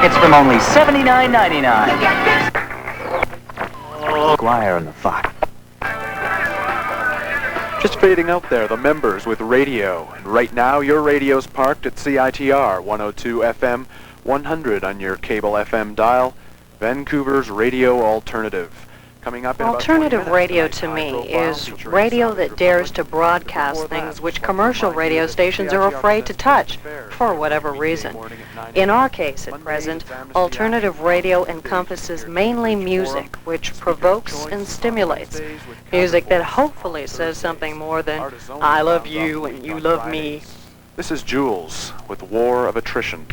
It's from only $79.99. Squire and the Fox. Just fading out there, the members with radio. And right now, your radio's parked at CITR 102 FM, 100 on your cable FM dial, Vancouver's radio alternative. Coming up in Alternative radio to me is radio that dares to broadcast things which commercial radio stations are afraid to touch for whatever reason. In our case at present, alternative radio encompasses mainly music which provokes and stimulates. Music that hopefully says something more than, I love you and you love me. This is Jules with War of Attrition.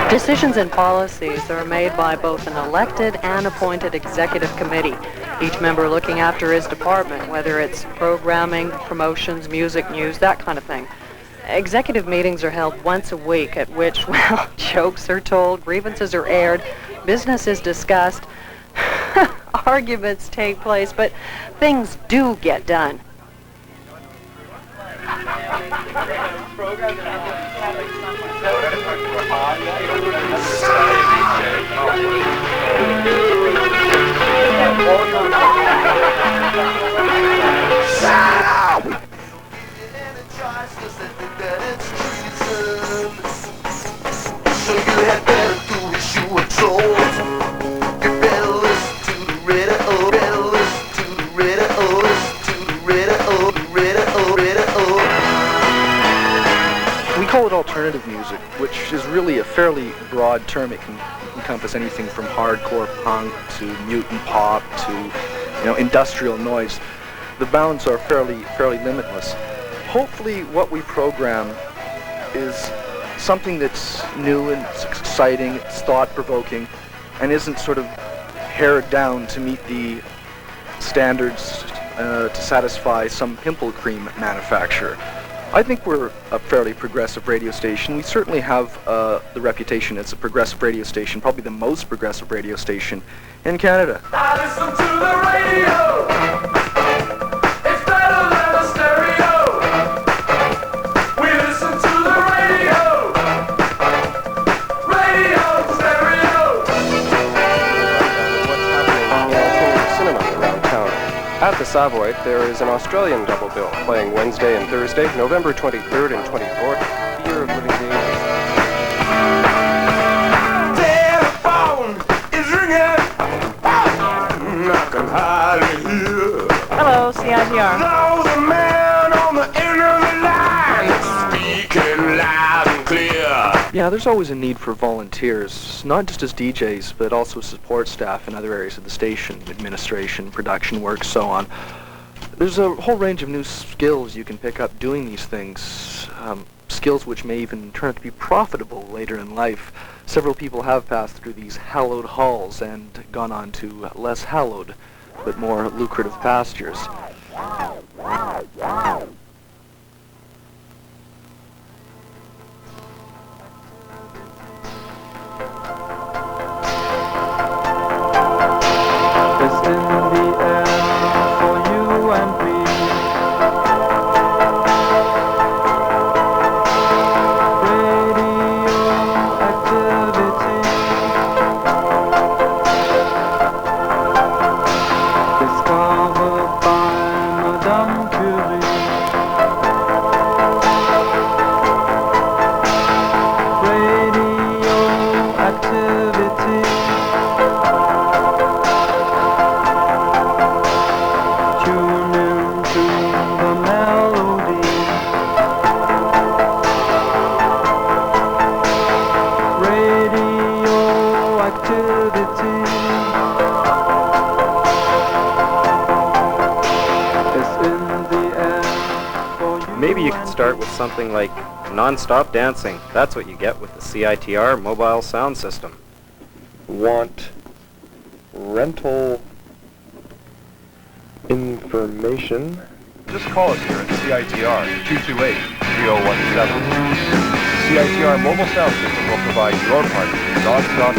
Decisions and policies are made by both an elected and appointed executive committee, each member looking after his department, whether it's programming, promotions, music, news, that kind of thing. Executive meetings are held once a week at which, well, jokes are told, grievances are aired, business is discussed, arguments take place, but things do get done. So you had better do what you were told. You better listen to the radio, better listen to the radio, listen to the radio, radio. We call it alternative music, which is really a fairly broad term. It can encompass anything from hardcore punk to mutant pop to, industrial noise. The bounds are fairly limitless. Hopefully what we program is something that's new and it's exciting, it's thought-provoking, and isn't sort of pared down to meet the standards to satisfy some pimple cream manufacturer. I think we're a fairly progressive radio station. We certainly have the reputation as a progressive radio station, probably the most progressive radio station in Canada. I listen to the radio. It's better than a stereo. We listen to the radio. Radio stereo. What's happening in alternative cinema around town? At the Savoy, there is an Australian double bill playing Wednesday and Thursday, November 23rd and 24th, Year of Living Daylight. Telephone is ringing. I can hardly hear. Hello, CITR. Now the man on the end of the line is speaking loud and clear. Yeah, there's always a need for volunteers, not just as DJs, but also support staff in other areas of the station, administration, production work, so on. There's a whole range of new skills you can pick up doing these things, skills which may even turn out to be profitable later in life. Several people have passed through these hallowed halls and gone on to less hallowed, but more lucrative pastures. Maybe you could start with something like non-stop dancing. That's what you get with the CITR mobile sound system. Want rental information? just call us here at CITR 228-3017. The CITR mobile sound system will provide your part of non-stop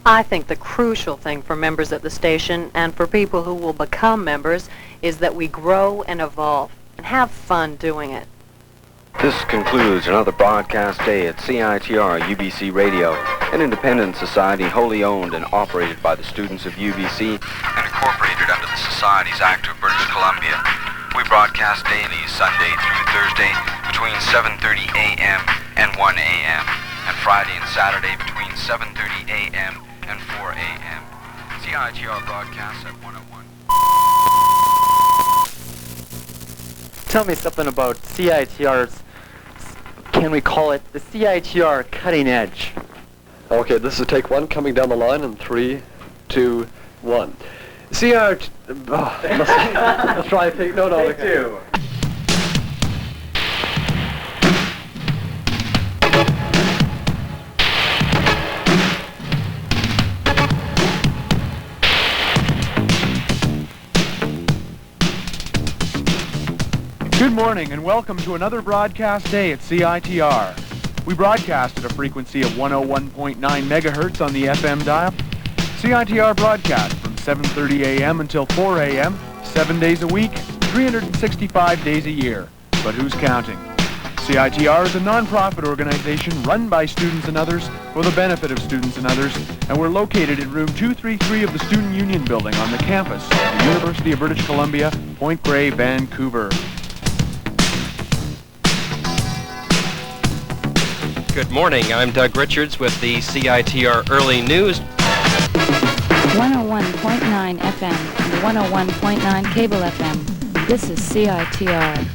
I think the crucial thing for members at the station and for people who will become members is that we grow and evolve and have fun doing it. This concludes another broadcast day at CITR UBC Radio, an independent society wholly owned and operated by the students of UBC and incorporated under the Societies Act of British Columbia. We broadcast daily, Sunday through Thursday, between 7:30 a.m. and 1 a.m., and Friday and Saturday between 7:30 a.m. and 4 a.m. CITR broadcasts at 101. Tell me something about CITR's, can we call it the CITR cutting edge? Okay, this is take one coming down the line in 3, 2, 1. Let's try take take two. Good morning and welcome to another broadcast day at CITR. We broadcast at a frequency of 101.9 megahertz on the FM dial. CITR broadcast from 7:30 a.m. until 4 a.m., 7 days a week, 365 days a year. But who's counting? CITR is a non-profit organization run by students and others for the benefit of students and others, and we're located in room 233 of the Student Union Building on the campus of the University of British Columbia, Point Grey, Vancouver. Good morning, I'm Doug Richards with the CITR Early News. 101.9 FM and 101.9 Cable FM. This is CITR.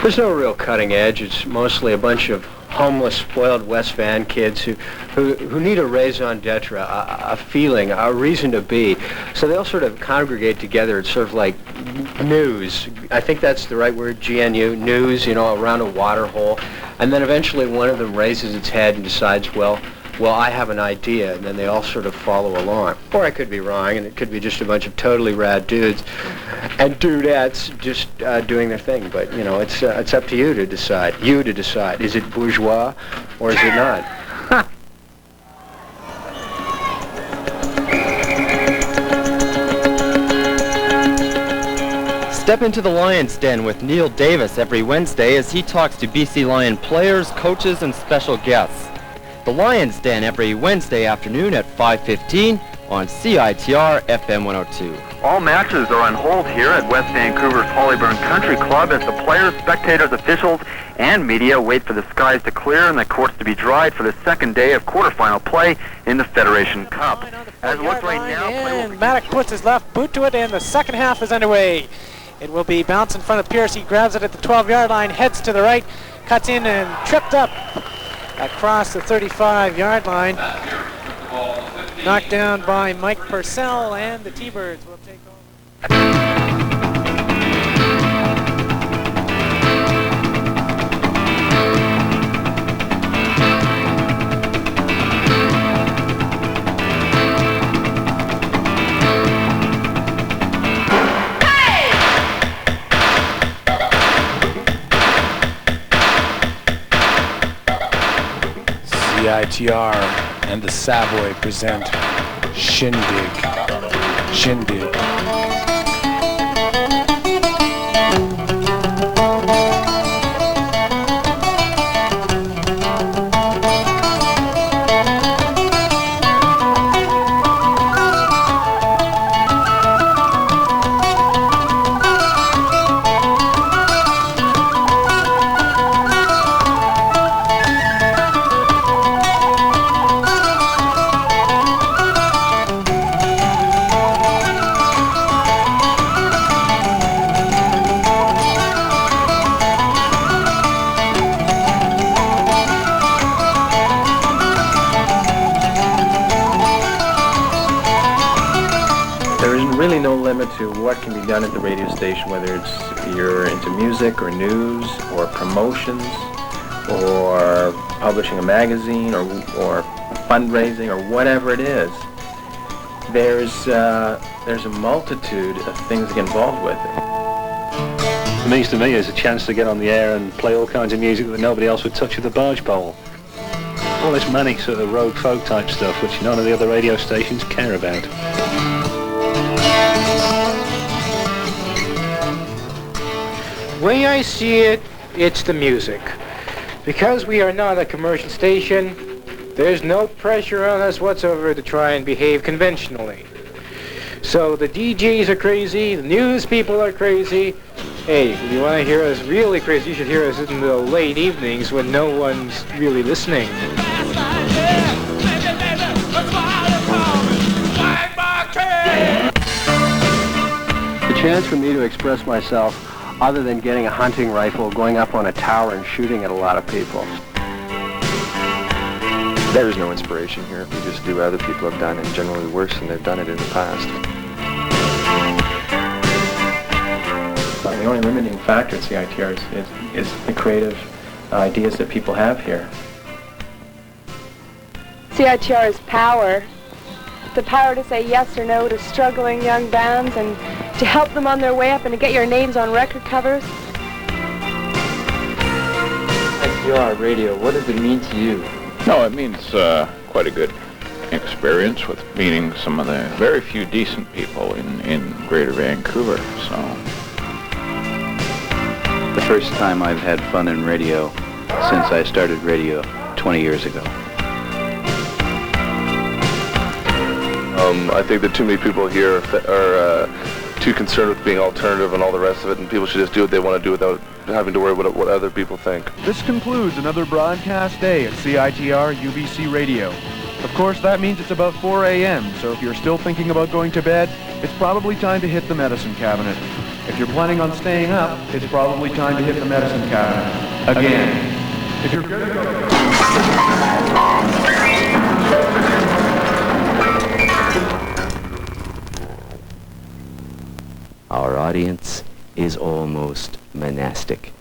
There's no real cutting edge. It's mostly a bunch of homeless, spoiled West Van kids who need a raison d'etre, a feeling, a reason to be. So they all sort of congregate together. It's sort of like news. I think that's the right word, GNU, news, around a water hole. And then eventually one of them raises its head and decides, well, I have an idea, and then they all sort of follow along. Or I could be wrong, and it could be just a bunch of totally rad dudes and dudettes just doing their thing. But, it's up to you to decide. Is it bourgeois, or is it not? Step into the Lion's Den with Neil Davis every Wednesday as he talks to BC Lion players, coaches, and special guests. The Lion's Den every Wednesday afternoon at 5:15 on CITR-FM 102. All matches are on hold here at West Vancouver's Hollyburn Country Club as the players, spectators, officials, and media wait for the skies to clear and the courts to be dried for the second day of quarterfinal play in the Federation Cup. As it looks right now, and Maddock puts his left boot to it, and the second half is underway. It will be bounced in front of Pierce. He grabs it at the 12-yard line, heads to the right, cuts in and tripped up across the 35-yard line. Knocked down by Mike Purcell, and the T-Birds will take over. CITR and the Savoy present Shindig. Shindig. Really no limit to what can be done at the radio station, whether it's you're into music or news or promotions or publishing a magazine or fundraising or whatever it is. There's a multitude of things that get involved with it. It means to me it's a chance to get on the air and play all kinds of music that nobody else would touch with a barge pole. All this manic sort of rogue folk type stuff which none of the other radio stations care about. The way I see it, it's the music. Because we are not a commercial station, there's no pressure on us whatsoever to try and behave conventionally. So the DJs are crazy, the news people are crazy. Hey, if you want to hear us really crazy, you should hear us in the late evenings when no one's really listening. The chance for me to express myself other than getting a hunting rifle, going up on a tower and shooting at a lot of people. There is no inspiration here. We just do what other people have done, and generally worse than they've done it in the past. The only limiting factor at CITR is the creative ideas that people have here. CITR is power. The power to say yes or no to struggling young bands and to help them on their way up and to get your names on record covers. CITR radio, what does it mean to you? No, it means quite a good experience with meeting some of the very few decent people in Greater Vancouver, so. The first time I've had fun in radio since I started radio 20 years ago. I think that too many people here are too concerned with being alternative and all the rest of it, and people should just do what they want to do without having to worry what other people think. This concludes another broadcast day at CITR UBC Radio. Of course, that means it's about 4 a.m., so if you're still thinking about going to bed, it's probably time to hit the medicine cabinet. If you're planning on staying up, it's probably time to hit the medicine cabinet. Again. If you're going to go... Our audience is almost monastic.